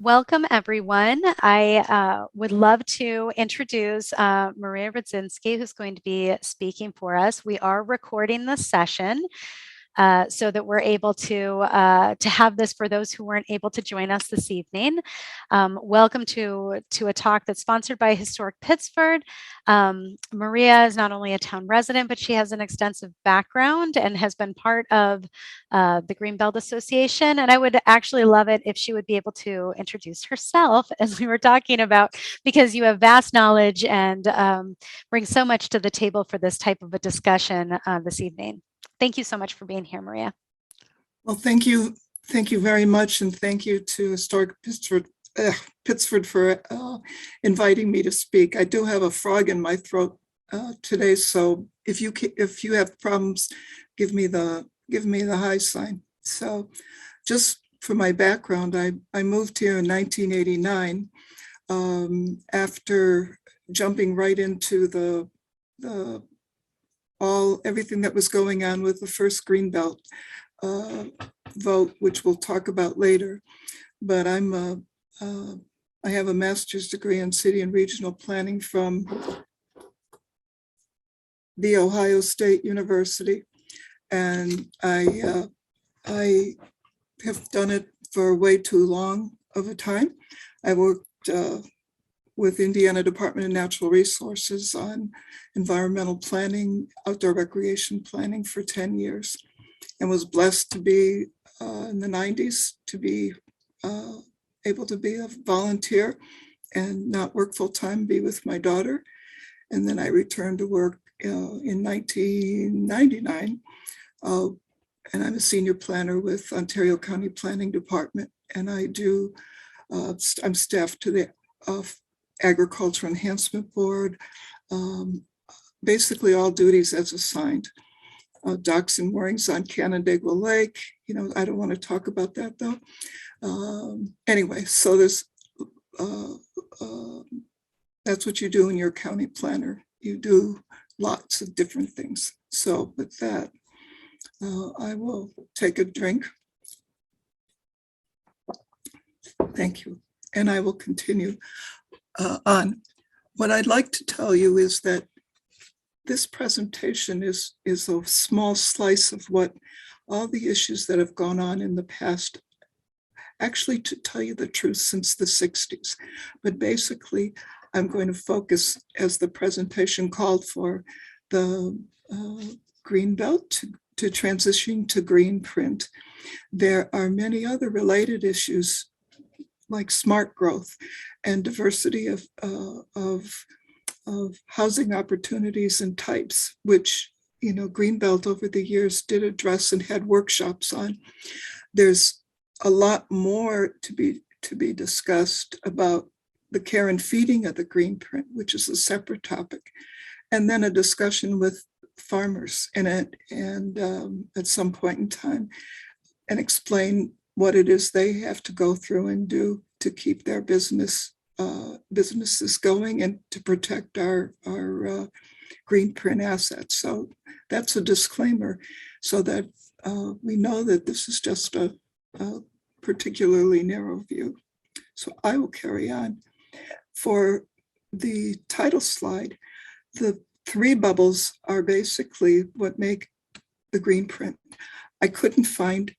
Welcome, everyone. I would love to introduce Maria Rudzinski, who's going to be speaking for us. We are recording this session so that we're able to have this for those who weren't able to join us this evening. Welcome to a talk that's sponsored by Historic Pittsford. Maria is not only a town resident, but she has an extensive background and has been part of the Greenbelt Association. And I would actually love it if she would be able to introduce herself, as we were talking about, because you have vast knowledge and bring so much to the table for this type of a discussion this evening. Thank you so much for being here, Maria. Well, thank you. Thank you very much. And thank you to Historic Pittsford for inviting me to speak. I do have a frog in my throat today. So if you have problems, give me the high sign. So just for my background, I moved here in 1989 after jumping right into everything that was going on with the first Greenbelt vote, which we'll talk about later. But I have a master's degree in city and regional planning from the Ohio State University, and I have done it for way too long of a time. I worked with Indiana Department of Natural Resources on environmental planning, outdoor recreation planning for 10 years, and was blessed to be in the 90s to be able to be a volunteer and not work full time, be with my daughter. And then I returned to work in 1999, and I'm a senior planner with Ontario County Planning Department, and I'm staffed to the Agriculture Enhancement Board, basically all duties as assigned. Docks and moorings on Canandaigua Lake, I don't want to talk about that though. Anyway, so that's what you do in your county planner. You do lots of different things. So with that, I will take a drink. Thank you. And I will continue on. What I'd like to tell you is that this presentation is a small slice of what all the issues that have gone on in the past, actually, to tell you the truth, since the 60s. But basically, I'm going to focus, as the presentation called for, the Greenbelt to transitioning to Greenprint. There are many other related issues like smart growth and diversity of housing opportunities and types, which Greenbelt over the years did address and had workshops on. There's a lot more to be discussed about the care and feeding of the Greenprint, which is a separate topic, and then a discussion with farmers in it, and at some point in time, and explain what it is they have to go through and do to keep their businesses going and to protect our Greenprint assets. So that's a disclaimer, so that we know that this is just a particularly narrow view. So I will carry on. For the title slide, the three bubbles are basically what make the Greenprint. I couldn't find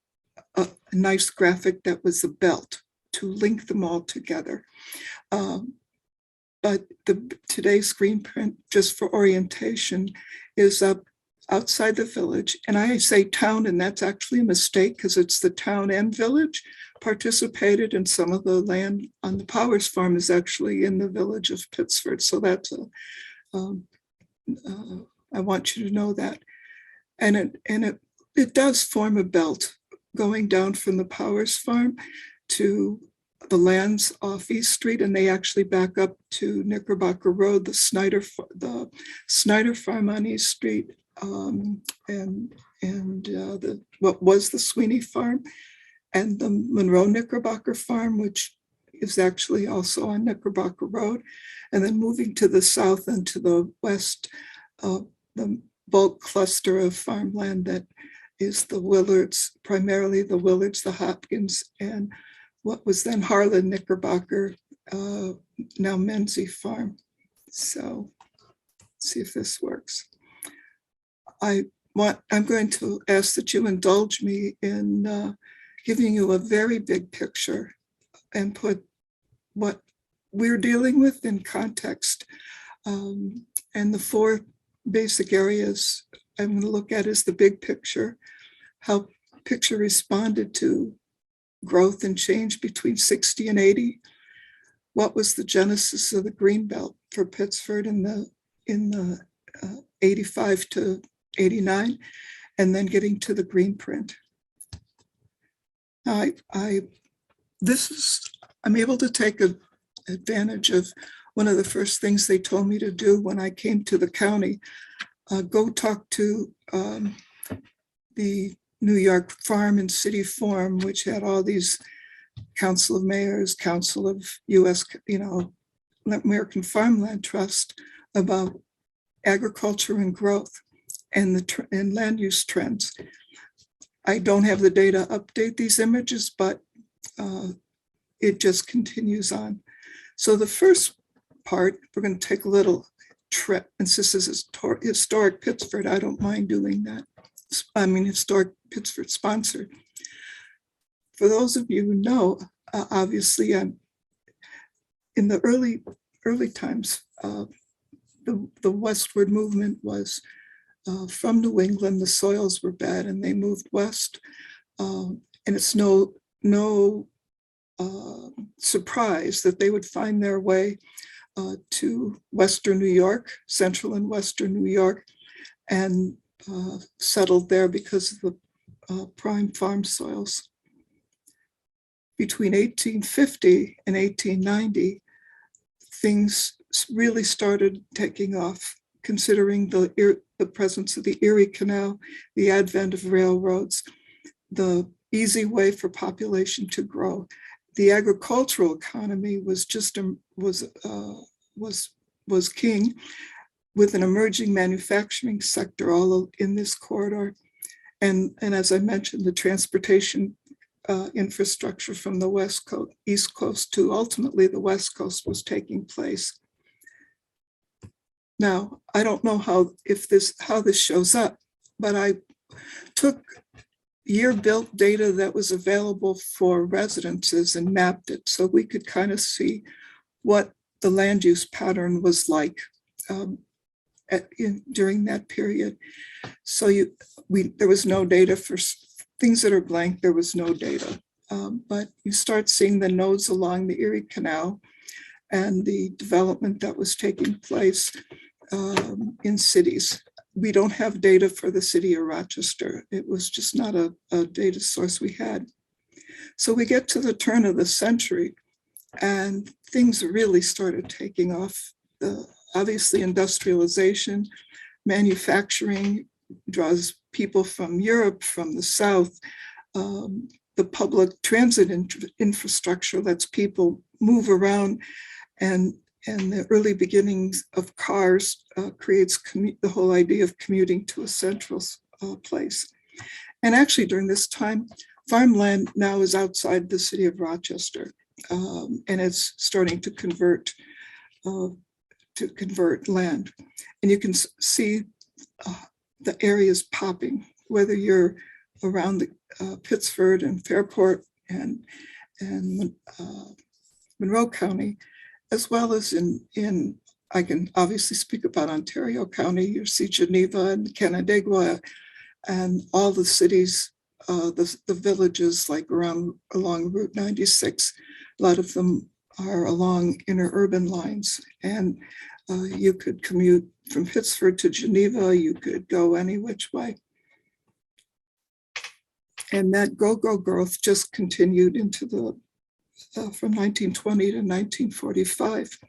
a nice graphic that was a belt to link them all together. But today's Greenprint, just for orientation, is up outside the village. And I say town, and that's actually a mistake, because it's the town and village participated, and some of the land on the Powers Farm is actually in the village of Pittsford. So that's I want you to know that. And it does form a belt going down from the Powers Farm to the lands off East Street, and they actually back up to Knickerbocker Road, the Snyder Farm on East Street, and what was the Sweeney Farm, and the Monroe Knickerbocker Farm, which is actually also on Knickerbocker Road, and then moving to the south and to the west, the bulk cluster of farmland that is the Willards, primarily the Willards, the Hopkins, and what was then Harlan Knickerbocker, now Menzie Farm. So let's see if this works. I'm going to ask that you indulge me in giving you a very big picture and put what we're dealing with in context. And the four basic areas I'm going to look at is the big picture, how picture responded to growth and change between 60 and 80. What was the genesis of the Greenbelt for Pittsford in the 85 to 89, and then getting to the Greenprint. Now, I'm able to take advantage of one of the first things they told me to do when I came to the county. Go talk to the New York Farm and City Forum, which had all these Council of Mayors, Council of U.S., American Farmland Trust, about agriculture and growth and land use trends. I don't have the data update these images, but it just continues on. So the first part, we're going to take a little trip, and since this is historic Pittsford, I don't mind doing that. I mean, historic Pittsford sponsored. For those of you who know, obviously, in the early times, the westward movement was from New England. The soils were bad, and they moved west. And it's no surprise that they would find their way to Western New York, Central and Western New York, and settled there because of the prime farm soils. Between 1850 and 1890, things really started taking off, considering the presence of the Erie Canal, the advent of railroads, the easy way for population to grow. The agricultural economy was king, with an emerging manufacturing sector all in this corridor. And as I mentioned, the transportation infrastructure from the East Coast to ultimately the West Coast was taking place. Now, I don't know how this shows up, but I took year-built data that was available for residences and mapped it so we could kind of see what the land use pattern was like during that period. So there was no data for things that are blank. There was no data, but you start seeing the nodes along the Erie Canal and the development that was taking place in cities. We don't have data for the city of Rochester. It was just not a data source we had. So we get to the turn of the century, and things really started taking off. Obviously, industrialization, manufacturing draws people from Europe, from the South. The public transit infrastructure lets people move around, and the early beginnings of cars creates the whole idea of commuting to a central place. And actually, during this time, farmland now is outside the city of Rochester, and it's starting to convert land. And you can see the areas popping, whether you're around Pittsford and Fairport and Monroe County, as well as I can obviously speak about Ontario County. You see Geneva and Canandaigua and all the cities, the villages like along Route 96. A lot of them are along interurban lines, and you could commute from Pittsford to Geneva. You could go any which way. And that go-go growth just continued into from 1920 to 1945.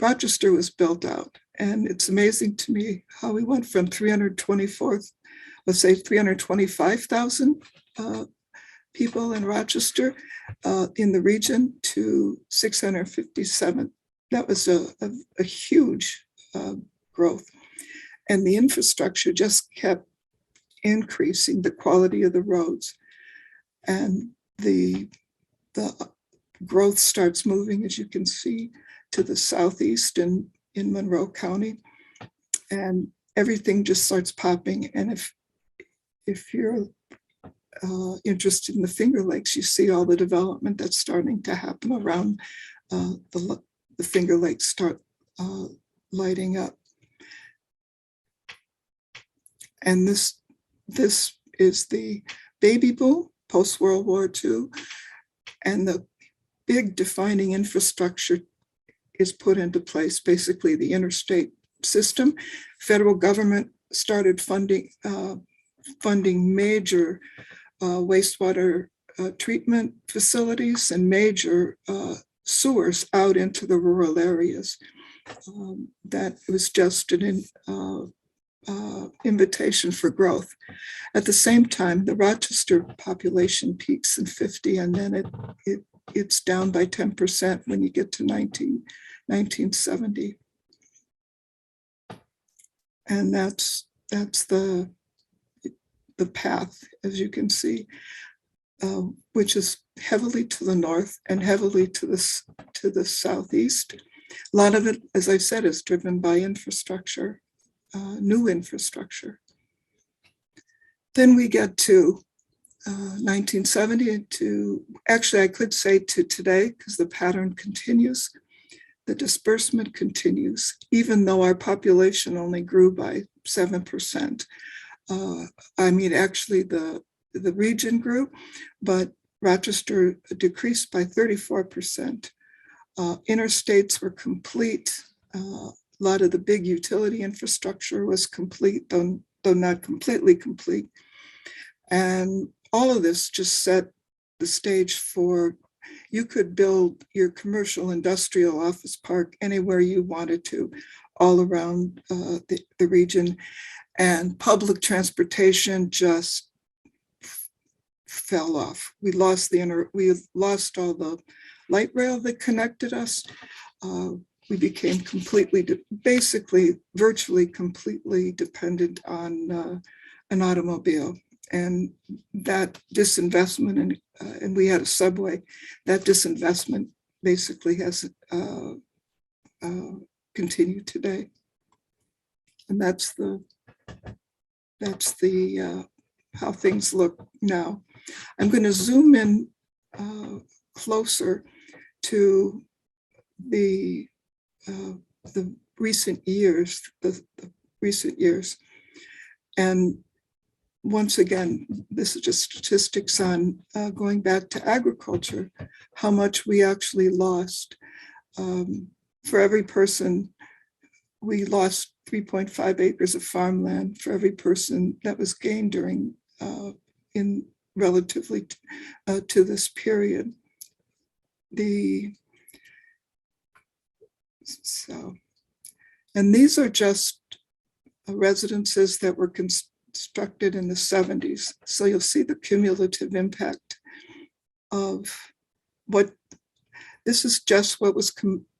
Rochester was built out, and it's amazing to me how we went from 325,000 people in Rochester in the region to 657. That was a huge growth. And the infrastructure just kept increasing, the quality of the roads. And the growth starts moving, as you can see, to the southeast in Monroe County, and everything just starts popping. And if you're interested in the Finger Lakes, you see all the development that's starting to happen around the Finger Lakes start lighting up. And this is the baby boom post-World War II, and the big defining infrastructure is put into place. Basically, the interstate system. Federal government started funding major wastewater treatment facilities and major sewers out into the rural areas. That was just an invitation for growth. At the same time, the Rochester population peaks in 50, and then it's down by 10% when you get to 1970. And that's the path, as you can see, which is heavily to the north and heavily to the southeast. A lot of it, as I said, is driven by infrastructure, new infrastructure. Then we get to 1970 to, actually I could say to today, because the pattern continues. The disbursement continues, even though our population only grew by 7%. I mean, actually the region grew, but Rochester decreased by 34%. Interstates were complete. A lot of the big utility infrastructure was complete, though not completely complete. And all of this just set the stage for, you could build your commercial industrial office park anywhere you wanted to, all around the region. And public transportation just fell off. We lost all the light rail that connected us. We became basically virtually completely dependent on an automobile. And that disinvestment, and we had a subway, that disinvestment basically has continued today. And that's the how things look now. I'm going to zoom in closer to the recent years, and once again, this is just statistics on going back to agriculture, how much we actually lost. For every person, we lost 3.5 acres of farmland for every person that was gained during in relatively to this period. And these are just residences that were constructed in the 70s. So you'll see the cumulative impact of what, this is just what was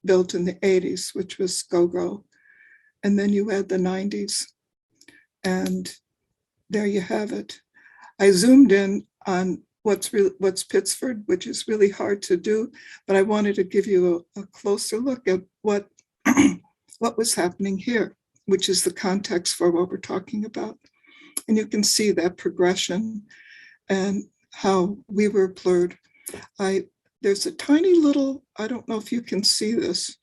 built in the 80s, which was go-go. And then you add the 90s, and there you have it. I zoomed in on what's Pittsford, which is really hard to do, but I wanted to give you a closer look at what was happening here, which is the context for what we're talking about. And you can see that progression and how we were blurred. There's a tiny little, I don't know if you can see this.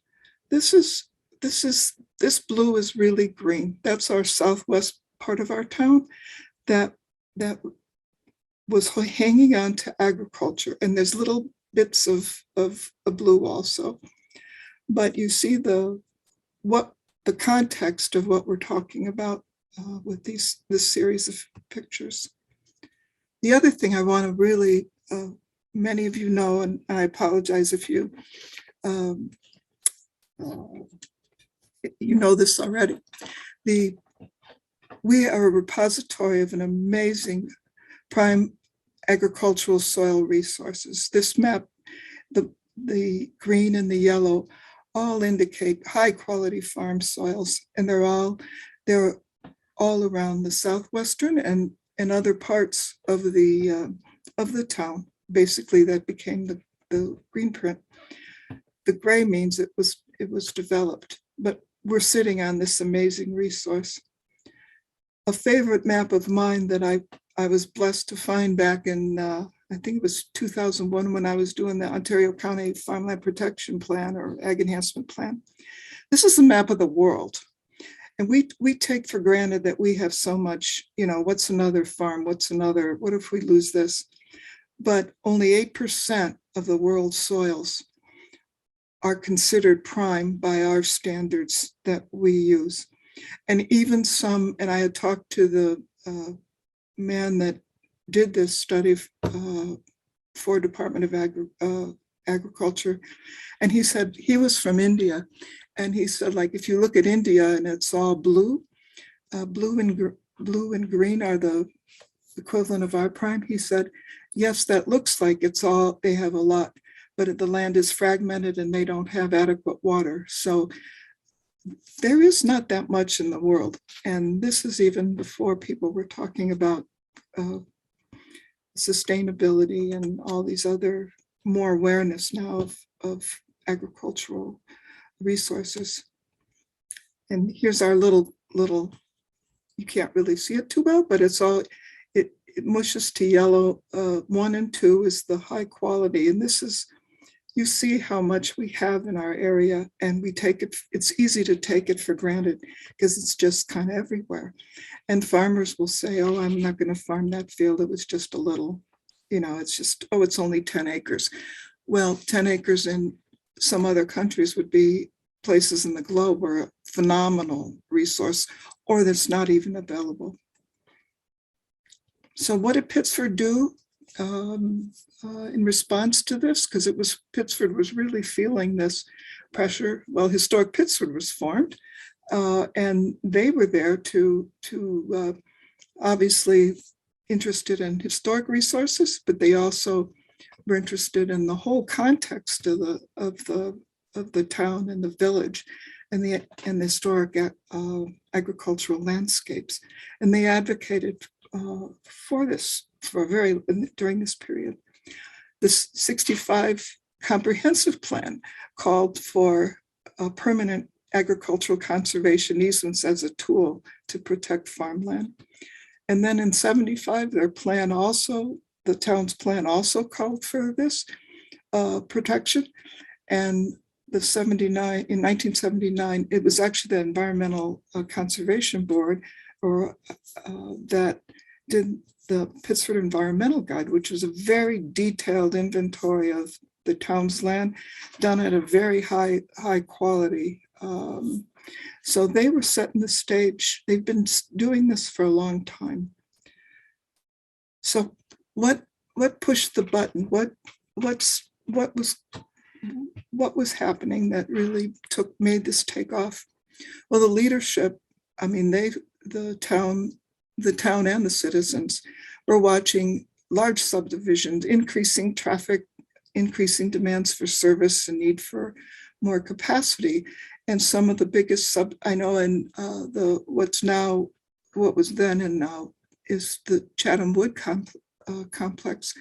This blue is really green. That's our southwest part of our town that was hanging on to agriculture. And there's little bits of blue also. But you see the context of what we're talking about with this series of pictures. The other thing I want to really, many of you know, and I apologize if you know this already. We are a repository of an amazing prime agricultural soil resources. This map, the green and the yellow, all indicate high quality farm soils, and they're all around the southwestern and other parts of the town, basically that became the Greenprint. The gray means it was developed, but we're sitting on this amazing resource. A favorite map of mine that I was blessed to find back in, I think it was 2001 when I was doing the Ontario County Farmland Protection Plan or Ag Enhancement Plan. This is a map of the world. And we take for granted that we have so much, what's another farm? What if we lose this? But only 8% of the world's soils are considered prime by our standards that we use. And even some, and I had talked to the man that did this study for Department of Agriculture, and he said he was from India, and he said, like, if you look at India and it's all blue, blue and green are the equivalent of our prime. He said, yes, that looks like they have a lot, but the land is fragmented and they don't have adequate water. So there is not that much in the world. And this is even before people were talking about sustainability and all these other more awareness now of agricultural resources. And here's our little, you can't really see it too well, but it's all, it mushes to yellow. 1 and 2 is the high quality. And this is, you see how much we have in our area, and we take it, it's easy to take it for granted because it's just kind of everywhere. And farmers will say, oh, I'm not going to farm that field. It was just a little, it's just, oh, it's only 10 acres. Well, 10 acres in some other countries would be places in the globe where a phenomenal resource, or that's not even available. So what did Pittsford do in response to this? Because Pittsford was really feeling this pressure. Well, Historic Pittsford was formed, and they were there to obviously interested in historic resources, but they also were interested in the whole context of the town and the village and the historic agricultural landscapes. And they advocated for this during this period. This 65 comprehensive plan called for permanent agricultural conservation easements as a tool to protect farmland. And then in 75, the town's plan also called for this protection. And in 1979, it was actually the Environmental Conservation Board that did the Pittsford Environmental Guide, which was a very detailed inventory of the town's land done at a very high quality. So they were setting the stage. They've been doing this for a long time. So what pushed the button? What was happening that really made this take off? Well, the leadership, I mean, the town and the citizens were watching large subdivisions, increasing traffic, increasing demands for service and need for more capacity. And some of the biggest I know in what was then and now is the Chatham Wood complex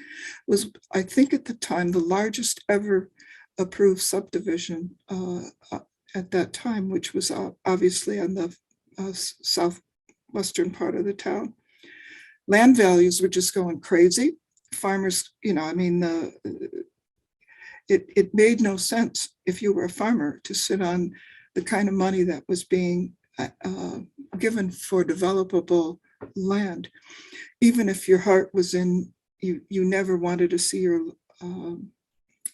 was, I think at the time, the largest ever approved subdivision at that time, which was obviously on the southwestern part of the town. Land values were just going crazy. Farmers, it made no sense if you were a farmer to sit on the kind of money that was being given for developable land. Even if your heart was in, you never wanted to see your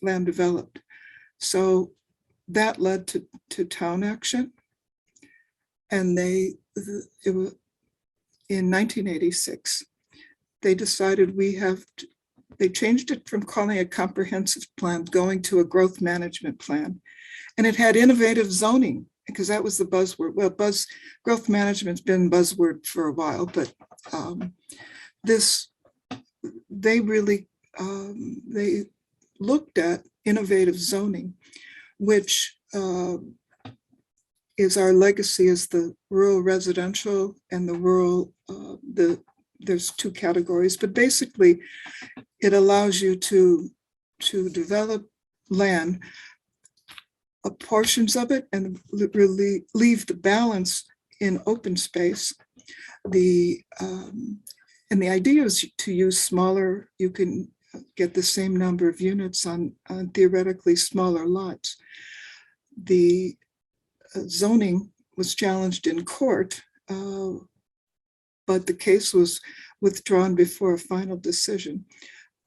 land developed. So that led to town action. And in 1986, they decided they changed it from calling a comprehensive plan, going to a growth management plan. And it had innovative zoning, because that was the buzzword. Well, growth management's been buzzword for a while, but they really, they looked at innovative zoning, which is our legacy as the rural residential and the rural, the there's two categories, but basically it allows you to develop land, portions of it, and really leave the balance in open space. And the idea is to use smaller, you can get the same number of units on theoretically smaller lots. The zoning was challenged in court, but the case was withdrawn before a final decision.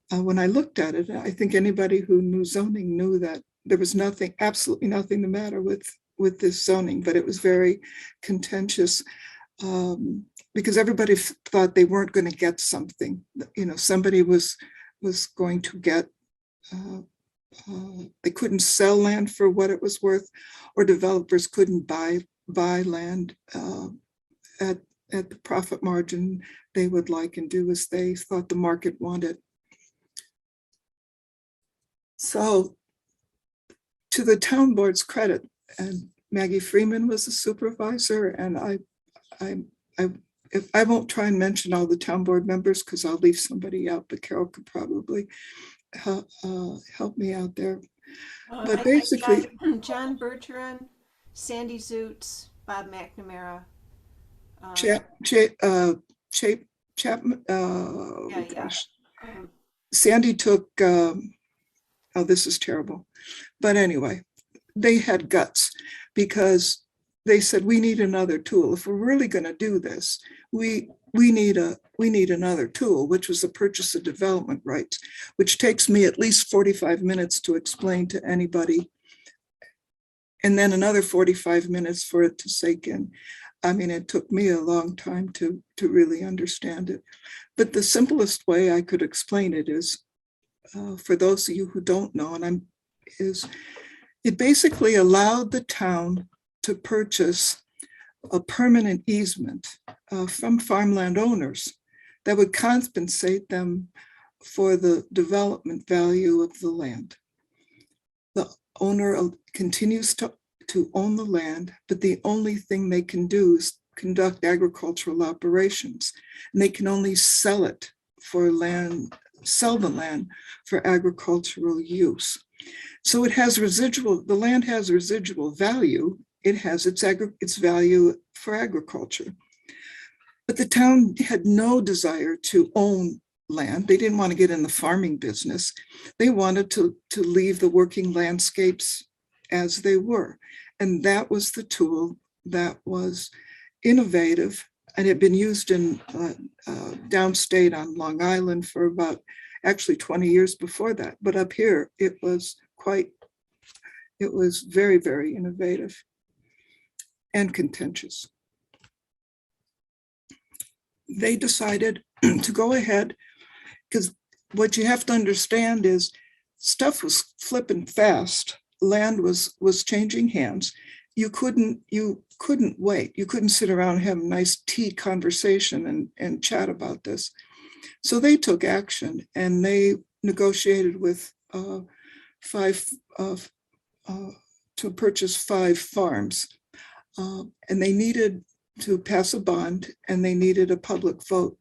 When I looked at it, I think anybody who knew zoning knew that there was nothing, absolutely nothing the matter with this zoning, but it was very contentious because everybody thought they weren't going to get something. Somebody was going to get, they couldn't sell land for what it was worth, or developers couldn't buy land at the profit margin they would like and do as they thought the market wanted. So to the town board's credit, and Maggie Freeman was a supervisor, and I won't try and mention all the town board members because I'll leave somebody out, but Carol could probably help me out there. But basically, John Bergeron, Sandy Zoots, Bob McNamara. Chapman. Gosh. Sandy took. Oh, this is terrible. But anyway, they had guts because they said, we need another tool. If we're really going to do this, we need another tool, which was the purchase of development rights, which takes me at least 45 minutes to explain to anybody. And then another 45 minutes for it to sink in. I mean, it took me a long time to really understand it. But the simplest way I could explain it is, for those of you who don't know, it basically allowed the town to purchase a permanent easement from farmland owners that would compensate them for the development value of the land. The owner continues to own the land, but the only thing they can do is conduct agricultural operations, and they can only sell the land for agricultural use. So the land has residual value. It has its value for agriculture. But the town had no desire to own land. They didn't want to get in the farming business. They wanted to leave the working landscapes as they were. And that was the tool that was innovative and had been used in downstate on Long Island for about actually 20 years before that. But up here, it was very, very innovative and contentious. They decided to go ahead because what you have to understand is stuff was flipping fast. Land was changing hands. You couldn't wait. You couldn't sit around and have a nice tea conversation and chat about this. So they took action and they negotiated with to purchase 5 farms. And they needed to pass a bond, and they needed a public vote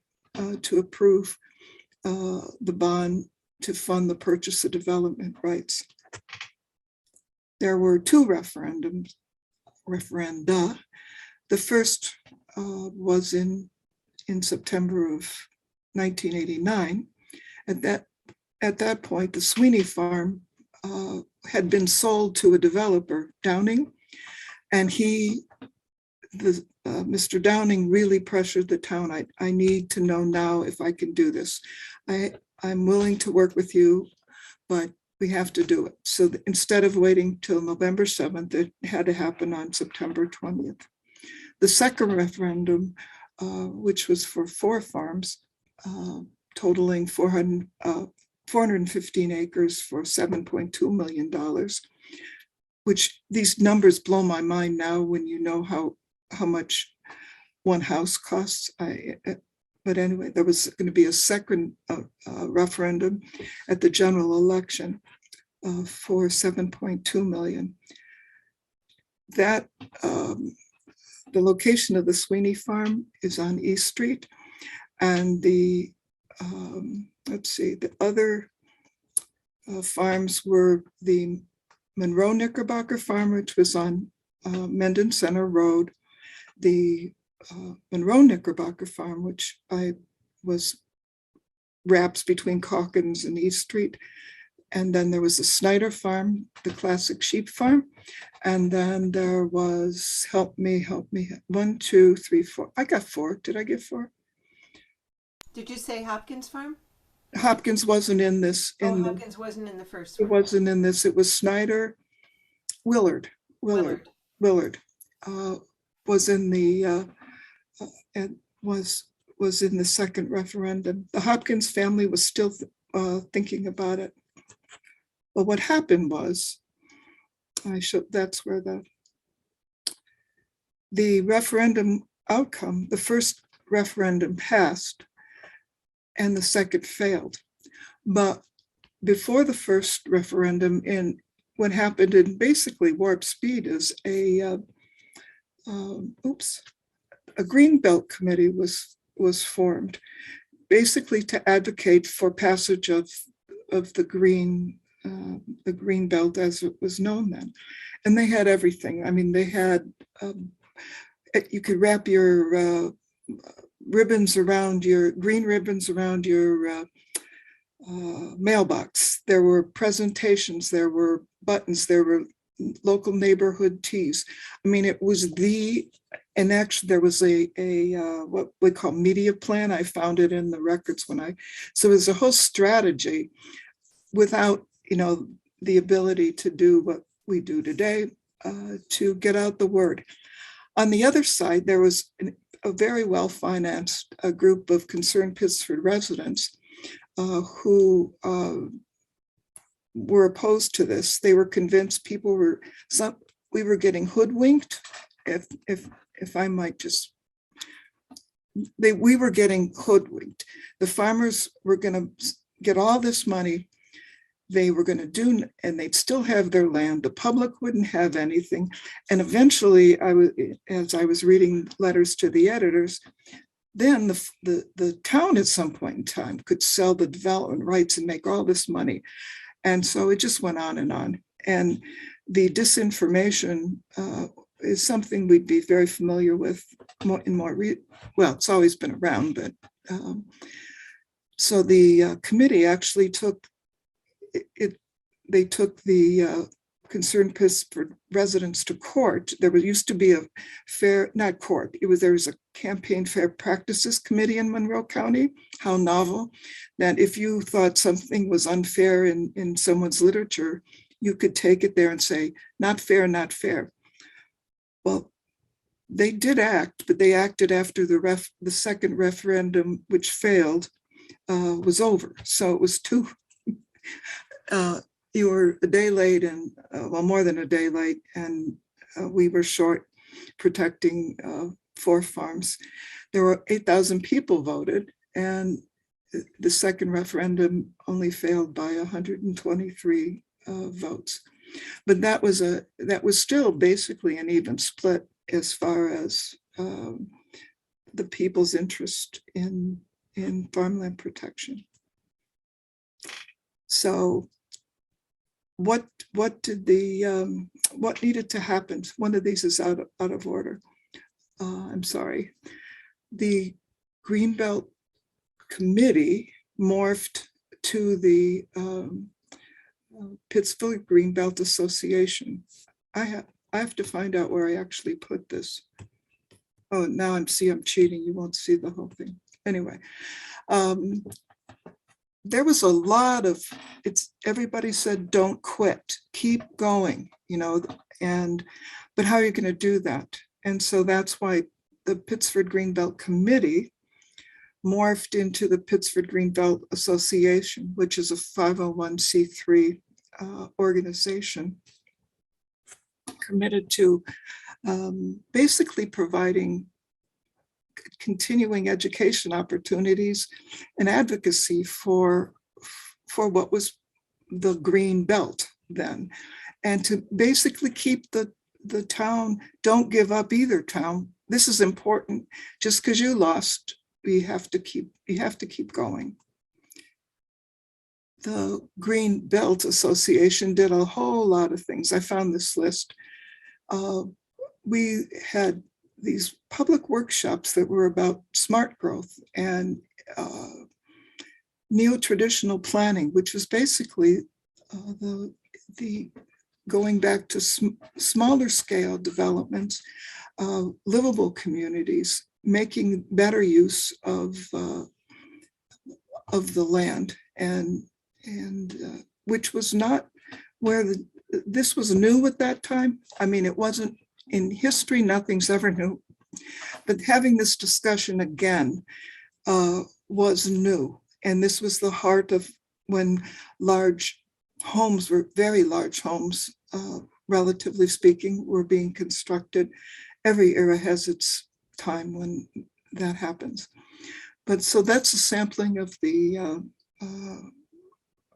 to approve the bond to fund the purchase of development rights. There were 2 referenda. The first was in September of 1989. At that point, the Sweeney farm had been sold to a developer, Downing, and Mr. Downing really pressured the town. I need to know now if I can do this. I'm willing to work with you, but we have to do it. So instead of waiting till November 7th, it had to happen on September 20th. The second referendum, which was for 4 farms, totaling 415 acres for $7.2 million, which these numbers blow my mind now when you know how much one house costs. But anyway, there was going to be a second referendum at the general election for $7.2 million. That the location of the Sweeney farm is on East Street. And the, let's see, the other farms were the Monroe Knickerbocker Farm, which was on Mendon Center Road, the Monroe Knickerbocker Farm, which I was wraps between Calkins and East Street. And then there was the Snyder Farm, the classic sheep farm. And then there was, help me, 1, 2, 3, 4. I got 4. Did I get 4? Did you say Hopkins Farm? Hopkins wasn't in this. Hopkins wasn't in the first It one. wasn't in this. It was Snyder, Willard was in the and was in the second referendum. The Hopkins family was still thinking about it. Well, what happened was, that's where the referendum outcome, the first referendum passed and the second failed. But before the first referendum, in what happened in basically warp speed is a Greenbelt committee was formed, basically to advocate for passage of the green belt as it was known then. And they had everything. I mean, they had, you could wrap your ribbons around your green ribbons around your mailbox. There were presentations, there were buttons, there were local neighborhood teas. I mean, it was and actually there was a what we call media plan. I found it in the records so it was a whole strategy without, the ability to do what we do today to get out the word. On the other side, there was a very well-financed group of concerned Pittsford residents who were opposed to this. They were convinced we were getting hoodwinked, if I might just, we were getting hoodwinked. The farmers were going to get all this money. They were going to do, and they'd still have their land. The public wouldn't have anything. And eventually, as I was reading letters to the editors, then the town at some point in time could sell the development rights and make all this money. And so it just went on. And the disinformation is something we'd be very familiar with well, it's always been around, but so the committee actually took the concerned Pittsford residents to court. There used to be a there was a campaign fair practices committee in Monroe County. How novel that if you thought something was unfair in someone's literature, you could take it there and say, not fair, not fair. Well, they did act, but they acted after the second referendum, which failed, was over. So it was you were a day late and more than a day late, and we were short protecting 4 farms. There were 8,000 people voted, and the second referendum only failed by 123 votes. But that was still basically an even split as far as the people's interest in farmland protection. So what needed to happen? One of these is out of order. I'm sorry. The Greenbelt Committee morphed to the Pittsford Greenbelt Association. I have to find out where I actually put this. Oh, now I'm cheating. You won't see the whole thing. Anyway, there was a lot of, everybody said, don't quit, keep going, but how are you going to do that? And so that's why the Pittsford Greenbelt Committee morphed into the Pittsford Greenbelt Association, which is a 501c3 organization committed to basically providing continuing education opportunities and advocacy for what was the green belt then, and to basically keep the town. Don't give up either, town. This is important. Just because you lost you have to keep going. The Greenbelt Association did a whole lot of things. I found this list. We had these public workshops that were about smart growth and neo-traditional planning, which was basically the going back to smaller scale developments, livable communities, making better use of the land, and which was not where this was new at that time. I mean, it wasn't in history, nothing's ever new, but having this discussion again was new. And this was the heart of when large homes were, very large homes, relatively speaking, were being constructed. Every era has its time when that happens. But so that's a sampling of the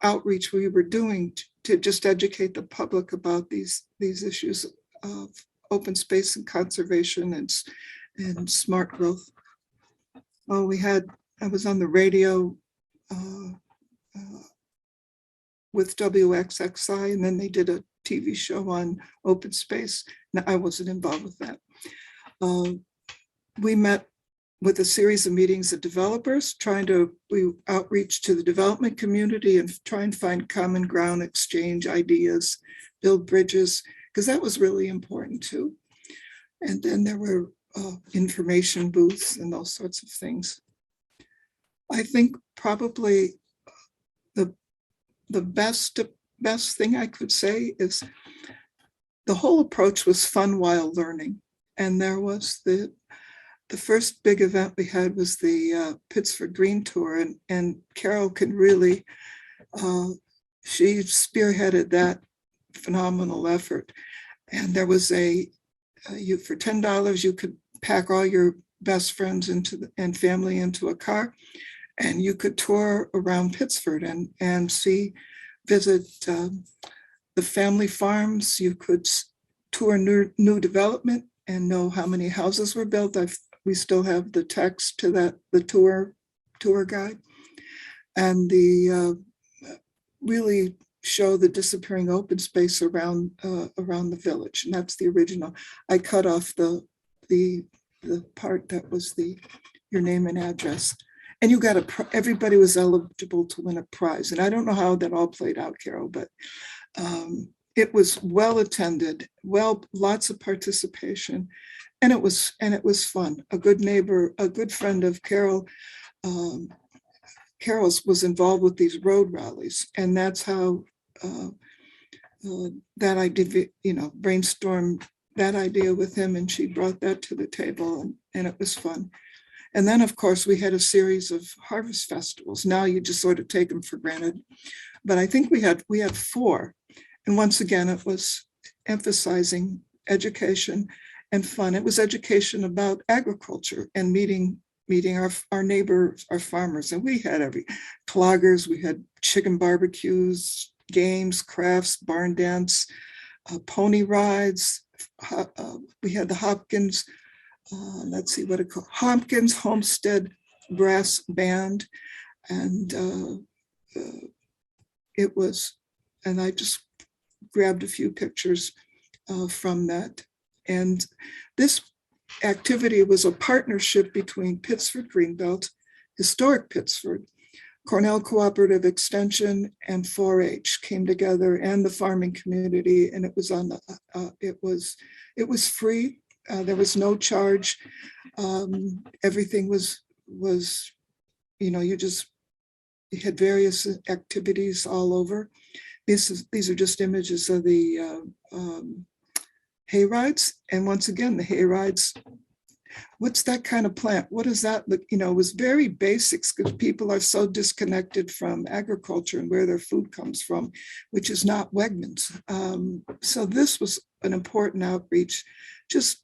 outreach we were doing to just educate the public about these issues of open space and conservation and smart growth. Well, I was on the radio with WXXI, and then they did a TV show on open space. Now, I wasn't involved with that. We met with a series of meetings of developers, we outreach to the development community and try and find common ground, exchange ideas, build bridges, because that was really important too. And then there were information booths and those sorts of things. I think probably the best thing I could say is the whole approach was fun while learning. And there was the first big event we had was the Pittsford Green Tour, and Carol can really, she spearheaded that phenomenal effort. And there was for $10, you could pack all your best friends and family into a car, and you could tour around Pittsford and visit the family farms. You could tour new development and know how many houses were built. We still have the text to the tour guide, and really show the disappearing open space around the village. And that's the original. I cut off the part that was your name and address. And everybody was eligible to win a prize. And I don't know how that all played out, Carol, but it was well attended, lots of participation, and it was fun. A good neighbor, a good friend of Carol's was involved with these road rallies, and that's how that I did, brainstorm that idea with him, and she brought that to the table, and it was fun. And then, of course, we had a series of harvest festivals. Now you just sort of take them for granted. But I think we had 4. And once again, it was emphasizing education and fun. It was education about agriculture and meeting our neighbors, our farmers. And we had cloggers, we had chicken barbecues, games, crafts, barn dance, pony rides. We had the Hopkins, let's see what it called, Hopkins Homestead Brass Band. And it was, and I just grabbed a few pictures from that. And this activity was a partnership between Pittsford Greenbelt, Historic Pittsford, Cornell Cooperative Extension, and 4-H came together, and the farming community. And it was it was free. There was no charge. Everything was you had various activities all over. These are just images of the hay rides. And once again, the hay rides, what's that kind of plant? What does that look? It was very basics, because people are so disconnected from agriculture and where their food comes from, which is not Wegmans. So this was an important outreach, just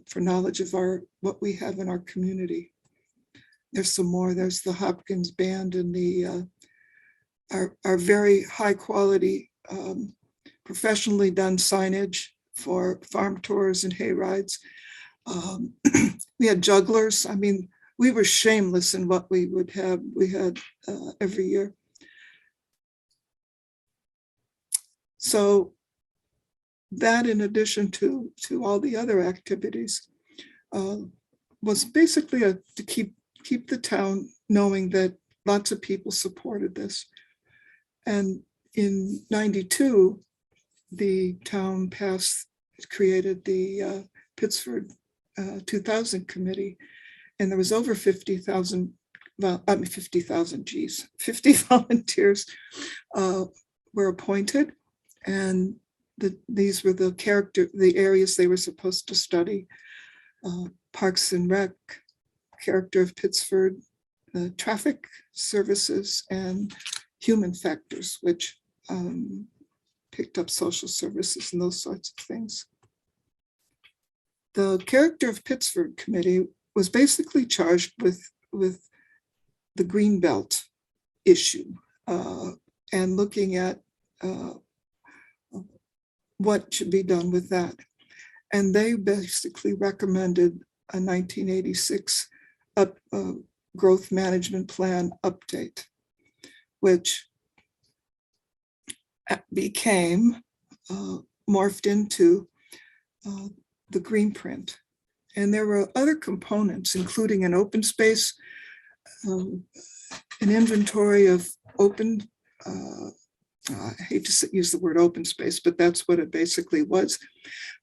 for knowledge of what we have in our community. There's some more. There's the Hopkins Band and our very high quality, professionally done signage for farm tours and hay rides. We had jugglers. I mean, we were shameless in what we had every year. So that, in addition to all the other activities, was basically to keep the town knowing that lots of people supported this. And in '92, the town created the Pittsford 2000 committee, and there was over 50,000, well, I mean 50,000, geez, 50 volunteers were appointed, and these were the areas they were supposed to study: Parks and Rec, character of Pittsford, traffic services, and human factors, which picked up social services and those sorts of things. The character of Pittsford committee was basically charged with the Greenbelt issue and looking at what should be done with that. And they basically recommended a 1986 growth management plan update, which became morphed into the Greenprint. And there were other components, including an open space, an inventory of open, I hate to use the word open space, but that's what it basically was.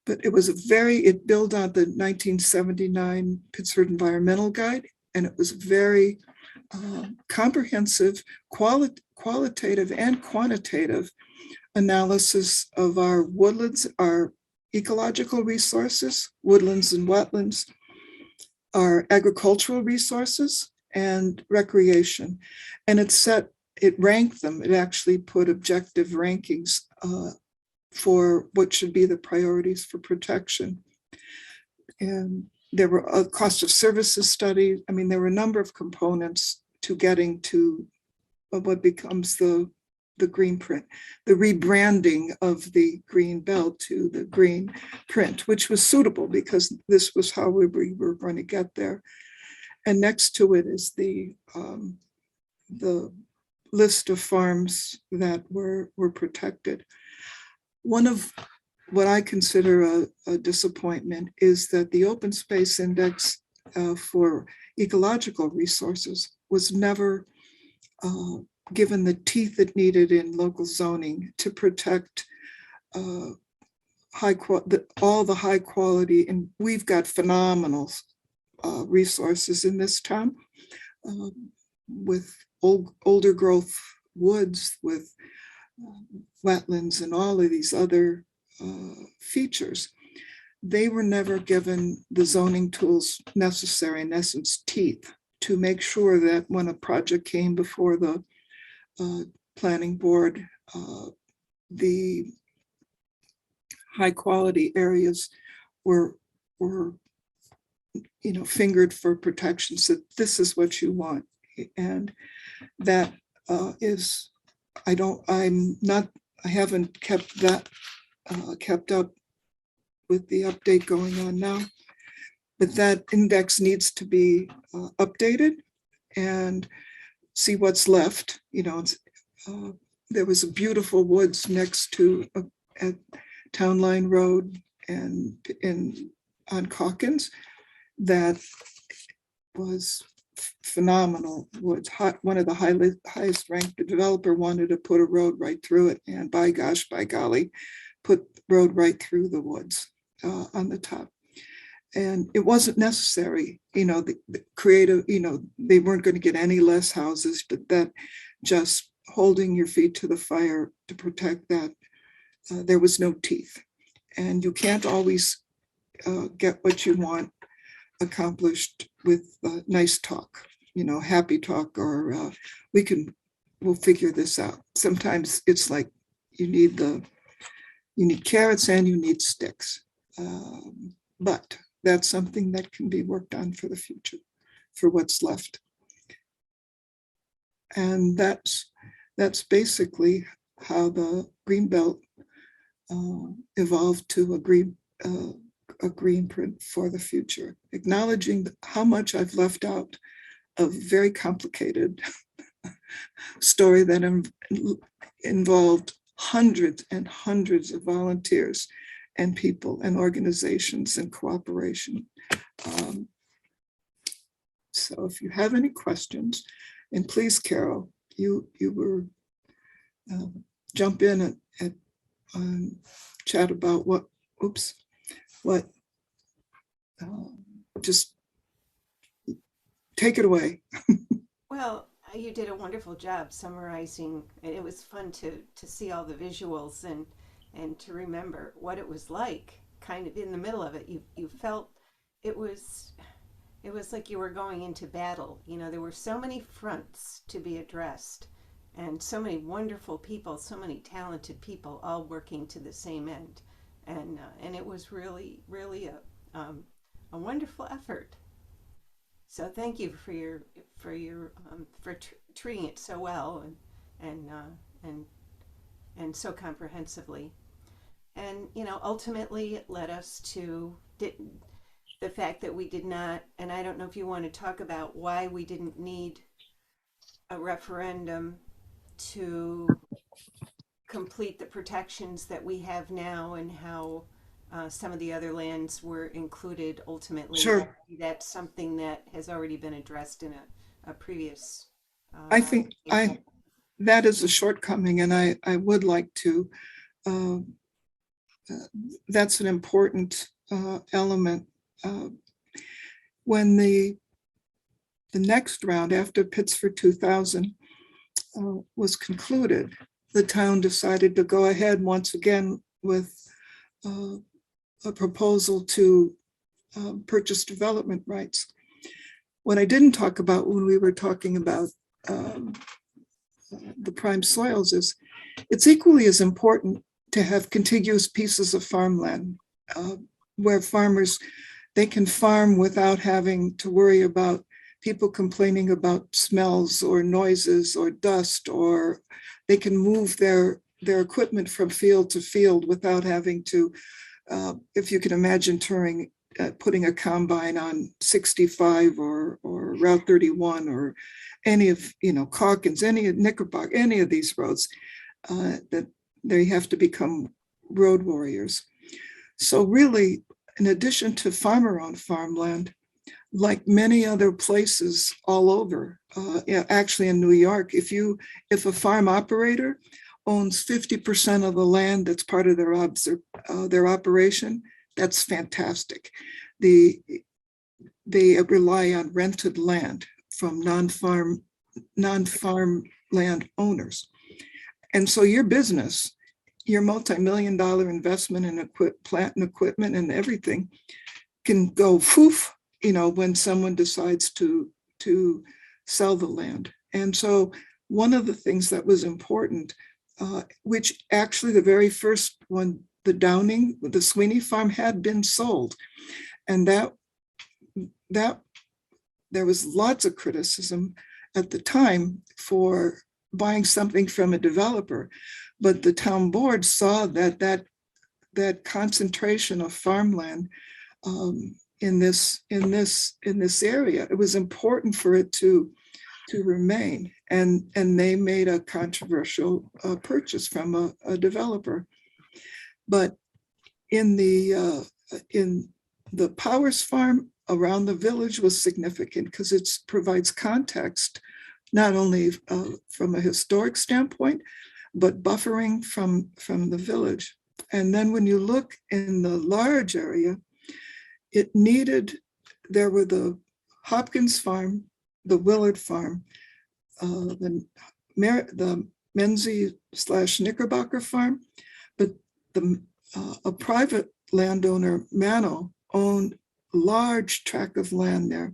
But it was it built on the 1979 Pittsford Environmental Guide, and it was very comprehensive, qualitative and quantitative analysis of our woodlands, our ecological resources, woodlands and wetlands, our agricultural resources, and recreation. And it ranked them. It actually put objective rankings for what should be the priorities for protection. And there were a cost of services studies. I mean, there were a number of components to getting to what becomes the Greenprint, the rebranding of the Greenbelt to the Greenprint, which was suitable because this was how we were going to get there. And next to it is the list of farms that were protected. One of what I consider a disappointment is that the open space index for ecological resources was never given the teeth it needed in local zoning to protect all the high quality, and we've got phenomenal resources in this town with older growth woods, with wetlands and all of these other features. They were never given the zoning tools necessary, in essence, teeth, to make sure that when a project came before the planning board, the high quality areas were fingered for protection. So this is what you want, and that is, I haven't kept up with the update going on now, but that index needs to be updated and see what's left. There was a beautiful woods next to at Town Line Road and on Calkins that was phenomenal woods. One of the highest ranked. The developer wanted to put a road right through it, and by golly, put the road right through the woods on the top. And it wasn't necessary, the creative, they weren't going to get any less houses, but that just holding your feet to the fire to protect that, there was no teeth. And you can't always get what you want accomplished with nice talk, happy talk, or we'll figure this out. Sometimes it's like you need carrots and you need sticks. But that's something that can be worked on for the future, for what's left. And that's basically how the Greenbelt evolved to a Greenprint for the future, acknowledging how much I've left out of a very complicated story that involved hundreds and hundreds of volunteers and people and organizations and cooperation. So if you have any questions, and please, Carol, you were jump in and chat about what just take it away. Well, you did a wonderful job summarizing, and it was fun to see all the visuals and to remember what it was like kind of in the middle of it. You felt it was like you were going into battle. You know, there were so many fronts to be addressed and so many wonderful people, so many talented people all working to the same end. And it was really a wonderful effort. So thank you for treating it so well and so comprehensively. And you know, ultimately, it led us to the fact that we did not. And I don't know if you want to talk about why we didn't need a referendum to complete the protections that we have now, and how some of the other lands were included ultimately. Sure. That's something that has already been addressed in a previous. I think that is a shortcoming, and I would like to. That's an important element. When the next round after Pittsford 2000 was concluded, the town decided to go ahead once again with a proposal to purchase development rights. What I didn't talk about when we were talking about the prime soils is it's equally as important to have contiguous pieces of farmland where farmers, they can farm without having to worry about people complaining about smells or noises or dust, or they can move their equipment from field to field without having to, if you can imagine putting a combine on 65 or Route 31 or any of, Calkins, any of Knickerbocker, any of these roads, that they have to become road warriors. So really, in addition to farmer-owned farmland, like many other places all over, actually in New York, if a farm operator owns 50% of the land that's part of their operation, that's fantastic. They rely on rented land from non-farm land owners. And so your business, your multi-million-dollar investment in plant and equipment and everything can go poof, when someone decides to sell the land. And so one of the things that was important, which actually the very first one, the Sweeney farm had been sold. And that there was lots of criticism at the time for buying something from a developer, but the town board saw that concentration of farmland in this area, it was important for it to remain, and they made a controversial purchase from a developer. But in the Powers farm around the village was significant because it provides context, not only from a historic standpoint, but buffering from the village. And then when you look in the large area, there were the Hopkins farm, the Willard farm, the Menzie/Knickerbocker farm, but a private landowner, Mano, owned a large tract of land there.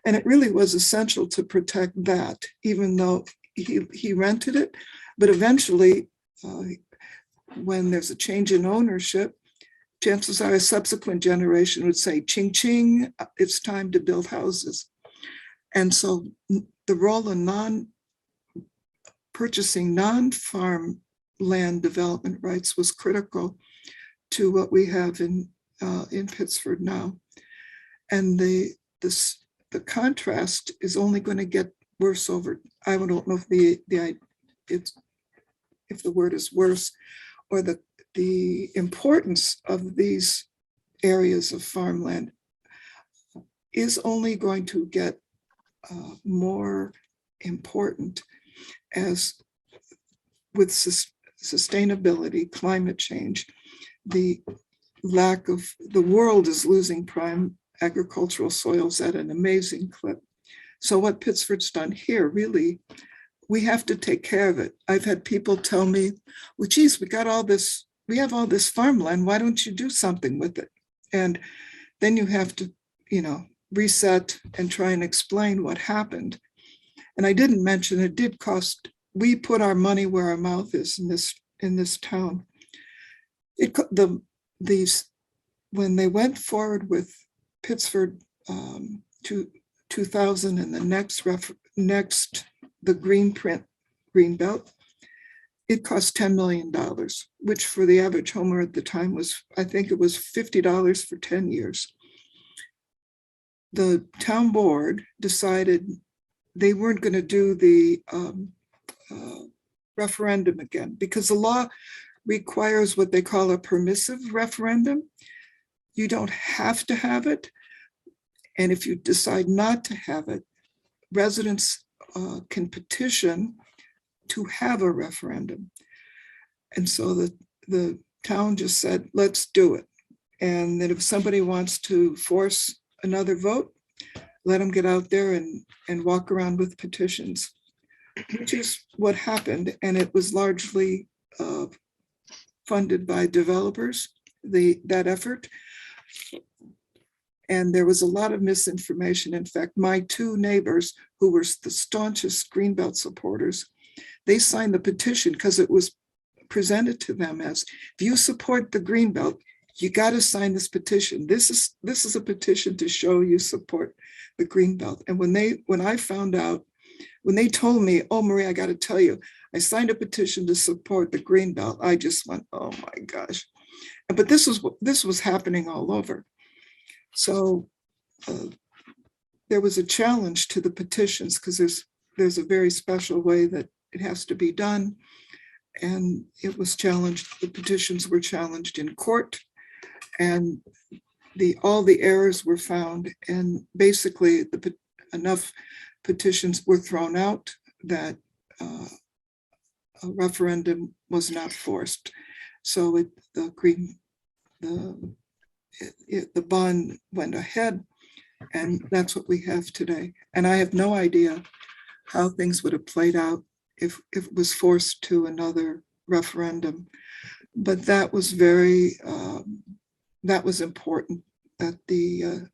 And it really was essential to protect that, even though he rented it. But eventually, when there's a change in ownership, chances are a subsequent generation would say, ching, ching, it's time to build houses. And so the role of purchasing non-farm land development rights was critical to what we have in in Pittsford now. And the contrast is only going to get worse over. I don't know if if the word is worse, or the importance of these areas of farmland is only going to get more important as with sustainability, climate change, the lack of, the world is losing prime agricultural soils at an amazing clip. So what Pittsford's done here, really, we have to take care of it. I've had people tell me, well, geez, we have all this farmland, why don't you do something with it? And then you have to, reset and try and explain what happened. And I didn't mention, it did cost, we put our money where our mouth is in this town. When they went forward with Pittsford to 2000 and the next the Greenprint Greenbelt, it cost $10 million, which for the average homeowner at the time was, I think it was $50 for 10 years. The town board decided they weren't going to do the referendum again because the law requires what they call a permissive referendum. You don't have to have it. And if you decide not to have it, residents can petition to have a referendum. And so the town just said, let's do it. And that if somebody wants to force another vote, let them get out there and walk around with petitions, which is what happened. And it was largely funded by developers, that effort. And there was a lot of misinformation. In fact, my two neighbors, who were the staunchest Greenbelt supporters, they signed the petition because it was presented to them as, if you support the Greenbelt, you got to sign this petition. This is a petition to show you support the Greenbelt. And when I found out, when they told me, oh, Marie, I got to tell you, I signed a petition to support the Greenbelt, I just went, oh my gosh. But this was happening all over. So there was a challenge to the petitions because there's a very special way that it has to be done. And it was challenged, the petitions were challenged in court, and all the errors were found. And basically enough petitions were thrown out that a referendum was not forced. So the bond went ahead, and that's what we have today. And I have no idea how things would have played out if it was forced to another referendum. But that was that was important that the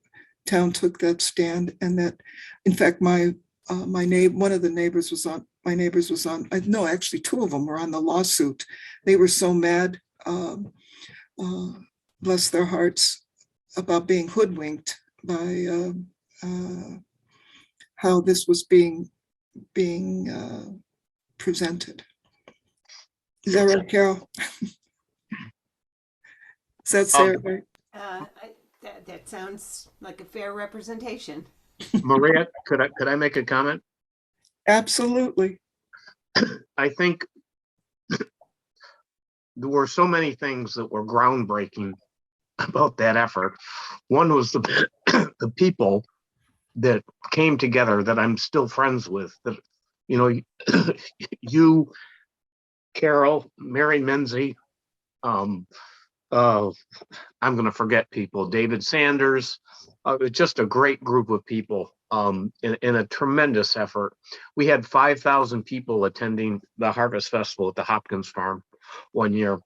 town took that stand, and that, in fact, one of the neighbors was on. No, actually, two of them were on the lawsuit. They were so mad, bless their hearts, about being hoodwinked by how this was being presented. Is that right, Carol? Is that Sarah? Right? That sounds like a fair representation. Maria, could I make a comment? Absolutely. I think there were so many things that were groundbreaking about that effort. One was the people that came together that I'm still friends with. That, you, Carol, Mary Menzie, I'm going to forget people, David Sanders, just a great group of people in a tremendous effort. We had 5,000 people attending the Harvest Festival at the Hopkins Farm one year.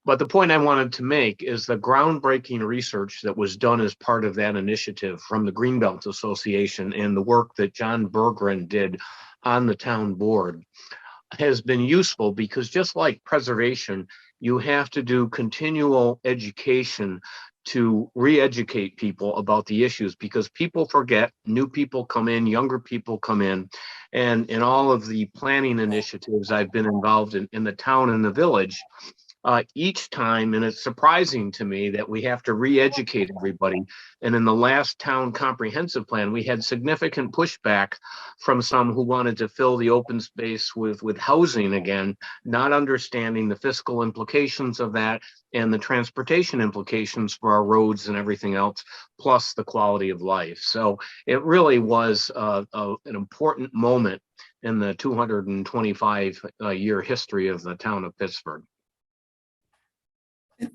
But the point I wanted to make is the groundbreaking research that was done as part of that initiative from the Greenbelt Association and the work that John Berggren did on the town board has been useful, because just like preservation, you have to do continual education to re-educate people about the issues, because people forget, new people come in, younger people come in. And in all of the planning initiatives I've been involved in the town and the village, each time, and it's surprising to me that we have to re-educate everybody. And in the last town comprehensive plan, we had significant pushback from some who wanted to fill the open space with housing again, not understanding the fiscal implications of that and the transportation implications for our roads and everything else, plus the quality of life. So it really was an important moment in the 225 year history of the town of Pittsford.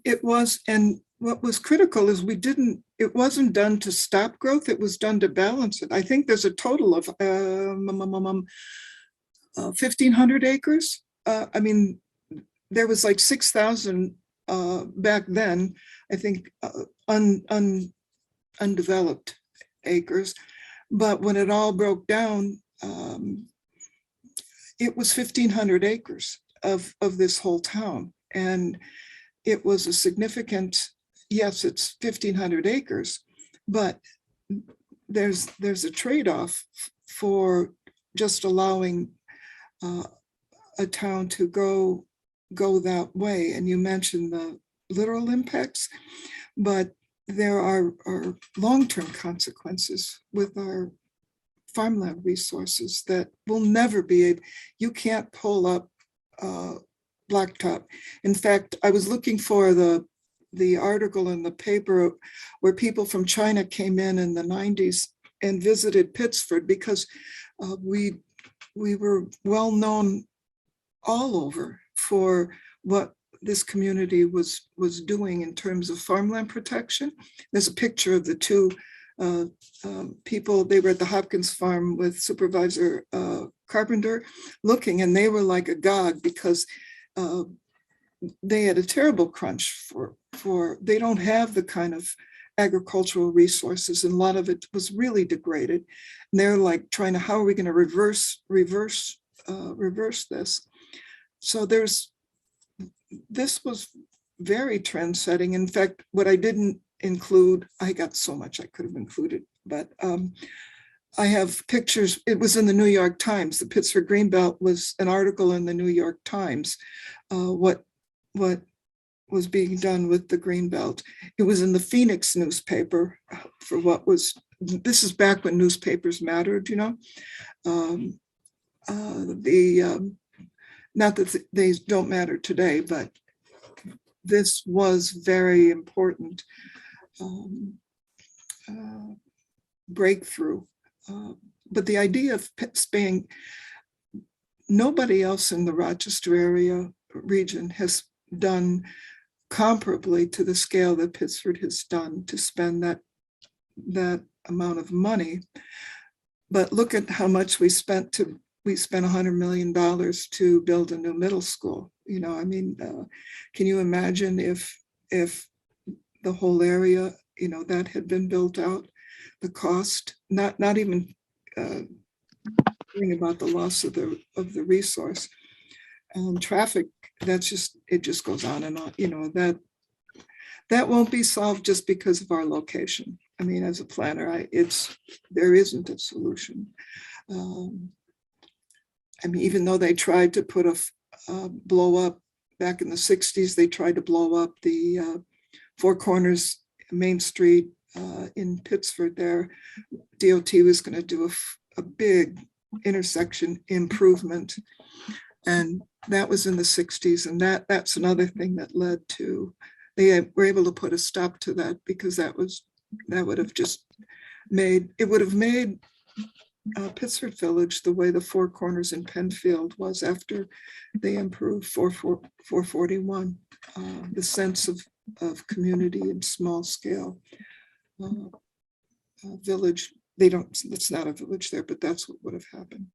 It was, and what was critical is it wasn't done to stop growth, it was done to balance it. I think there's a total of 1,500 acres. I mean, there was like 6,000 back then, I think, undeveloped acres. But when it all broke down, it was 1,500 acres of this whole town. And it was a significant, yes, it's 1,500 acres, but there's a trade-off for just allowing a town to go that way. And you mentioned the literal impacts, but there are long-term consequences with our farmland resources that will never be able, you can't pull up blacktop. In fact, I was looking for the article in the paper where people from China came in the 90s and visited Pittsford, because we were well known all over for what this community was doing in terms of farmland protection. There's a picture of the two people, they were at the Hopkins farm with Supervisor Carpenter looking, and they were like agog because they had a terrible crunch for they don't have the kind of agricultural resources, and a lot of it was really degraded. And they're like trying to, how are we going to reverse this? So this was very trend setting. In fact, what I didn't include, I got so much I could have included, but I have pictures. It was in the New York Times. The Pittsford Greenbelt was an article in the New York Times. What was being done with the Greenbelt. It was in the Phoenix newspaper for what was, this is back when newspapers mattered, you know. Not that they don't matter today, but this was very important breakthrough. But the idea of Spain, nobody else in the Rochester area region has done comparably to the scale that Pittsford has done to spend that amount of money. But look at how much we spent $100 million to build a new middle school. You know, I mean, can you imagine if the whole area, you know, that had been built out, the cost, not even about the loss of the resource and traffic. That's just, it just goes on and on. You know, that won't be solved just because of our location. I mean, as a planner, there isn't a solution. I mean, even though they tried to put blow up back in the 60s, they tried to blow up the Four Corners Main Street in Pittsford there. DOT was going to do a big intersection improvement. And that was in the 60s. And that's another thing that led to, they were able to put a stop to that, because that would have just made Pittsford Village the way the Four Corners in Penfield was after they improved 441. The sense of community and small scale village. It's not a village there, but that's what would have happened.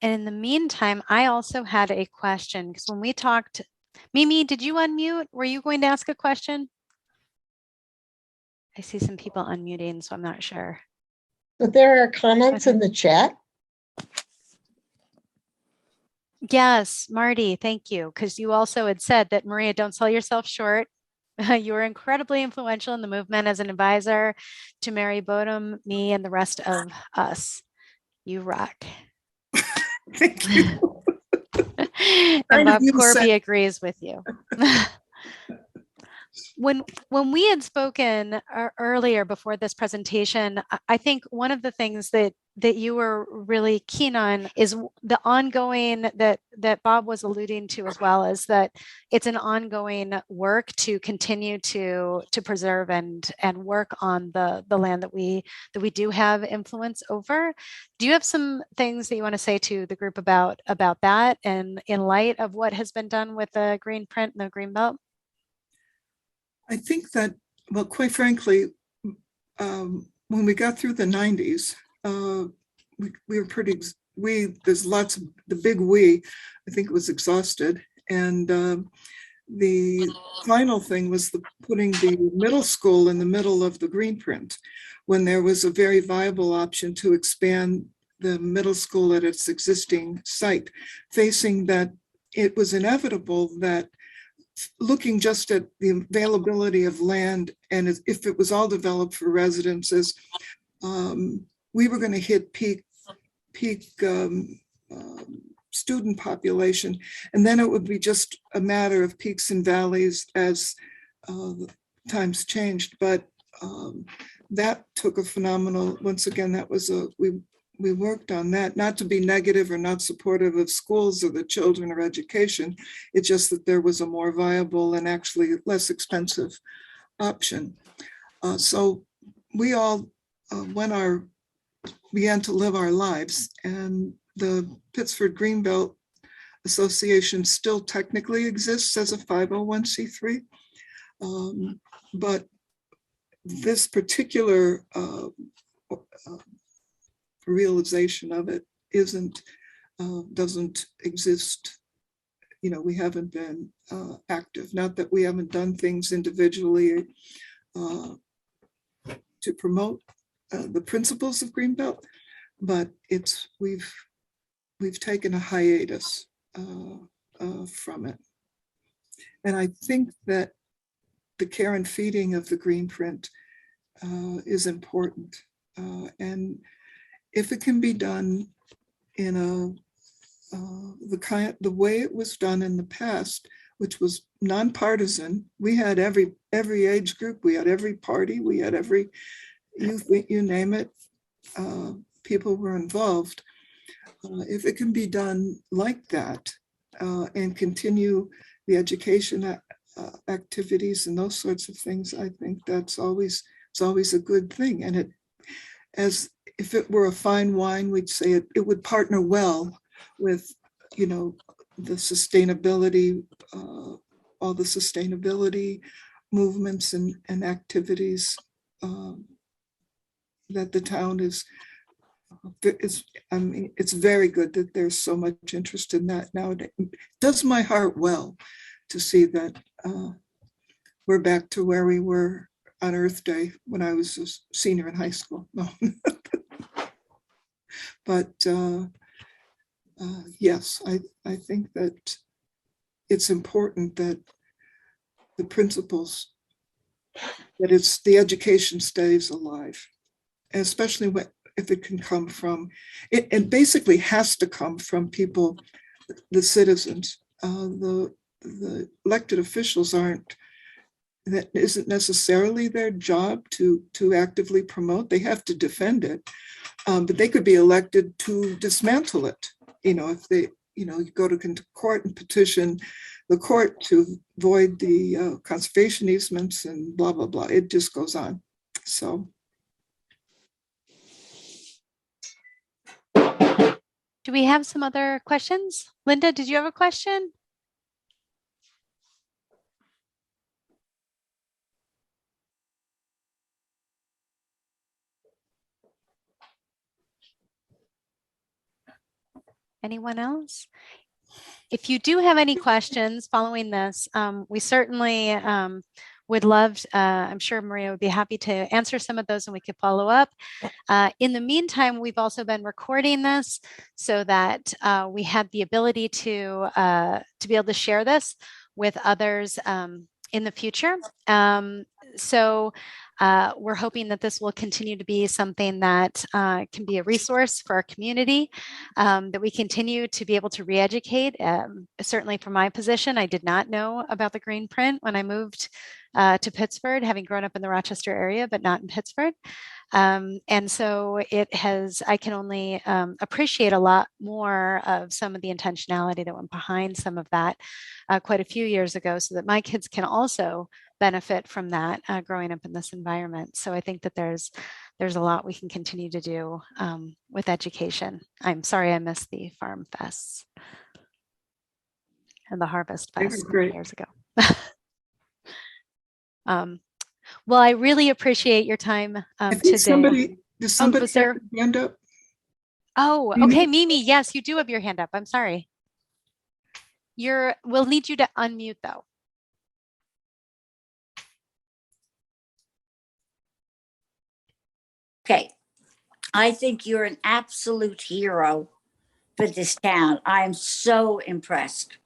And in the meantime, I also had a question, because when we talked, Mimi, did you unmute? Were you going to ask a question? I see some people unmuting, so I'm not sure. But there are comments in the chat. Yes, Marty, thank you. Because you also had said that, Maria, don't sell yourself short. You were incredibly influential in the movement as an advisor to Mary Bodum, me, and the rest of us. You rock. Thank you. And Bob You said- Corby agrees with you. When we had spoken earlier before this presentation, I think one of the things that you were really keen on is the ongoing that Bob was alluding to, as well, as that it's an ongoing work to continue to preserve and work on the land that we do have influence over. Do you have some things that you want to say to the group about that, and in light of what has been done with the Greenprint and the Greenbelt? I think that, well, quite frankly, when we got through the 90s, we were pretty, there's lots of, the big we, I think it was exhausted. And the final thing was putting the middle school in the middle of the Greenprint, when there was a very viable option to expand the middle school at its existing site, facing that it was inevitable that, looking just at the availability of land, and if it was all developed for residences, we were going to hit peak student population, and then it would be just a matter of peaks and valleys as times changed. But that took a phenomenal, once again, that was we worked on that, not to be negative or not supportive of schools or the children or education. It's just that there was a more viable and actually less expensive option. So we all began to live our lives, and the Pittsford Greenbelt Association still technically exists as a 501c3. But this particular realization of it doesn't exist. We haven't been active. Not that we haven't done things individually to promote the principles of Greenbelt, but we've taken a hiatus from it. And I think that the care and feeding of the Greenprint is important, and if it can be done in the way it was done in the past, which was nonpartisan. We had every age group, we had every party, we had every youth, you name it, people were involved. If it can be done like that, and continue the education activities and those sorts of things, I think it's always a good thing. And as if it were a fine wine, we'd say it would partner well with, the sustainability, all the sustainability movements and activities that the town is. It's very good that there's so much interest in that nowadays. It does my heart well to see that we're back to where we were on Earth Day when I was a senior in high school. No. But yes, I think that it's important that the principles, that it's the education stays alive, especially if it can come from, it basically has to come from people, the citizens. The elected officials that isn't necessarily their job to actively promote. They have to defend it, but they could be elected to dismantle it. If they, you go to court and petition the court to void the conservation easements and blah, blah, blah. It just goes on. So. Do we have some other questions? Linda, did you have a question? Anyone else? If you do have any questions following this, we certainly would love, I'm sure Maria would be happy to answer some of those and we could follow up. In the meantime, we've also been recording this so that we have the ability to be able to share this with others in the future. So we're hoping that this will continue to be something that can be a resource for our community, that we continue to be able to re-educate. Certainly from my position, I did not know about the Greenprint when I moved to Pittsford, having grown up in the Rochester area, but not in Pittsford. And so I can only appreciate a lot more of some of the intentionality that went behind some of that quite a few years ago, so that my kids can also benefit from that growing up in this environment. So I think that there's a lot we can continue to do with education. I'm sorry I missed the farm fests and the harvest fest years ago. Well, I really appreciate your time today. Does somebody have their hand up? Oh, okay, Mimi, yes, you do have your hand up. I'm sorry. We'll need you to unmute though. Okay, I think you're an absolute hero for this town. I am so impressed.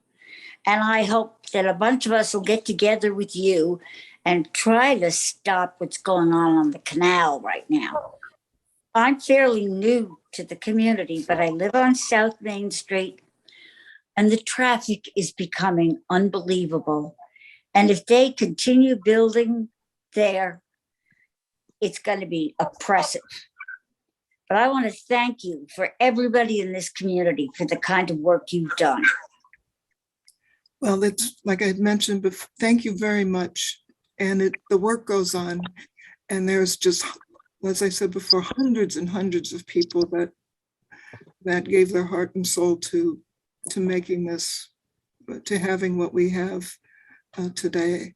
And I hope that a bunch of us will get together with you and try to stop what's going on the canal right now. I'm fairly new to the community, but I live on South Main Street, and the traffic is becoming unbelievable. And if they continue building there, it's going to be oppressive. But I want to thank you for everybody in this community for the kind of work you've done. Well, it's like I had mentioned before, thank you very much. And the work goes on, and there's just, as I said before, hundreds and hundreds of people that gave their heart and soul to making this, to having what we have today.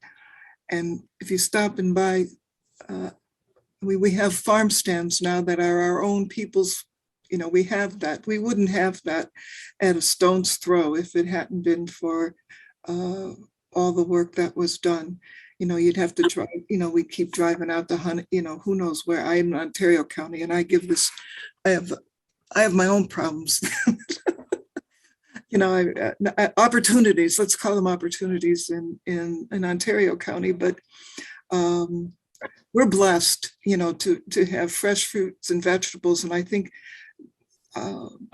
And if you stop and by, we have farm stands now that are our own people's, we have that. We wouldn't have that at a stone's throw if it hadn't been for all the work that was done. You'd have to try, we keep driving out to hunt, who knows where. I am in Ontario County, and I have my own problems. Opportunities, let's call them opportunities in Ontario County, but we're blessed, to have fresh fruits and vegetables. And I think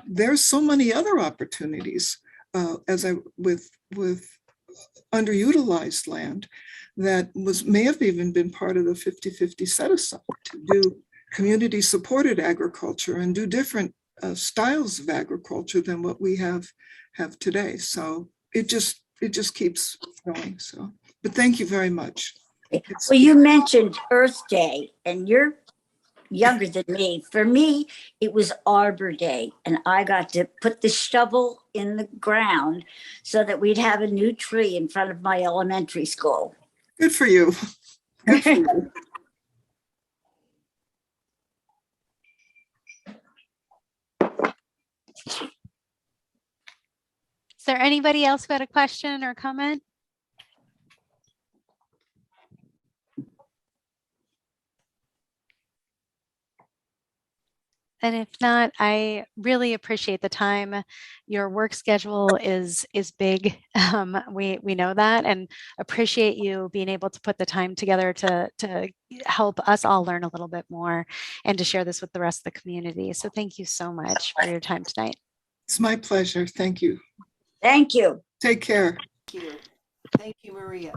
there's so many other opportunities with underutilized land that may have even been part of the 50-50 set aside to do community supported agriculture and do different styles of agriculture than what we have today. So it just keeps going. So, but thank you very much. Well, you mentioned Earth Day, and you're younger than me. For me, it was Arbor Day, and I got to put the shovel in the ground so that we'd have a new tree in front of my elementary school. Good for you. Good for you. Is there anybody else who had a question or comment? And if not, I really appreciate the time. Your work schedule is big. We know that, and appreciate you being able to put the time together to help us all learn a little bit more and to share this with the rest of the community. So thank you so much for your time tonight. It's my pleasure. Thank you. Thank you. Take care. Thank you. Thank you, Maria.